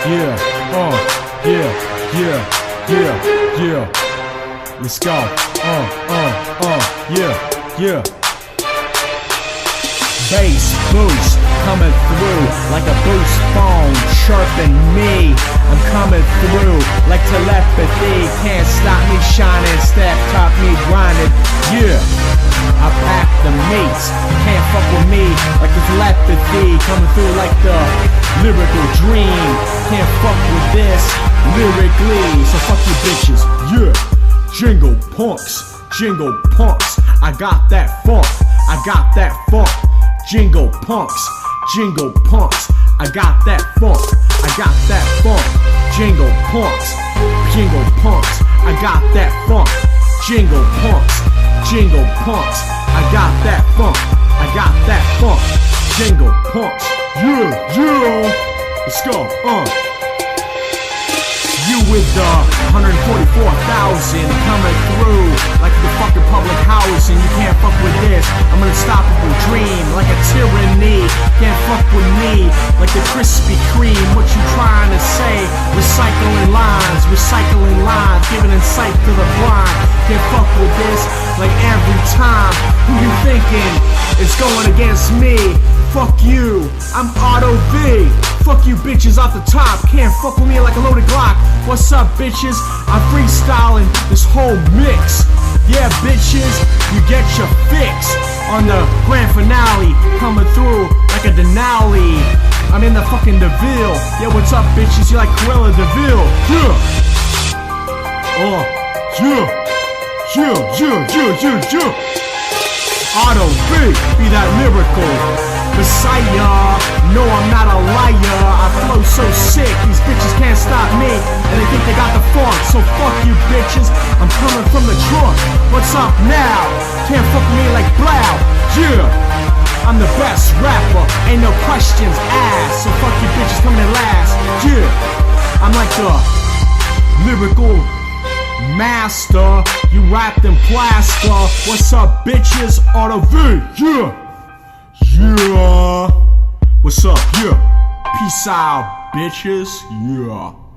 yeah. Let's go. Yeah. Bass boost coming through like a boost phone chirping me. I'm coming through like telepathy. Can't stop me shining, step top me grinding. Yeah, I pack the mates. Can't fuck with me like the telepathy. Coming through like the lyrical dream. Can't fuck with this lyrically. So fuck you bitches. Yeah, jingle punks. I got that funk. Jingle punks, I got that funk, jingle punks, I got that funk, jingle punks, I got that funk, jingle punks, yeah, let's go, You with the 144,000 coming through like the fucking public housing. You can't fuck with this. I'm an unstoppable dream like a tyranny. Can't fuck with me like the Krispy Kreme. What you trying to say? Recycling lines, giving insight to the blind. Can't fuck with this like every time. Who you thinking is going against me? Fuck you, I'm Auto V. Fuck you bitches off the top. Can't fuck with me like a loaded Glock. What's up bitches? I'm freestyling this whole mix. Yeah bitches, you get your fix on the grand finale. Coming through like a Denali. I'm in the fucking DeVille. Yeah, what's up bitches? You like Cruella DeVille? Yeah. Auto V, be that lyrical Messiah. No, I'm not a liar. I flow so sick, these bitches can't stop me, and they think they got the funk. So fuck you bitches, I'm coming from the trunk. What's up now? Can't fuck with me like Blau. Yeah, I'm the best rapper, ain't no questions asked. So fuck you bitches coming in last. Yeah, I'm like the lyrical master. You wrapped in plaster. What's up bitches? Auto V. Yeah. What's up? Yeah. Peace out bitches. Yeah.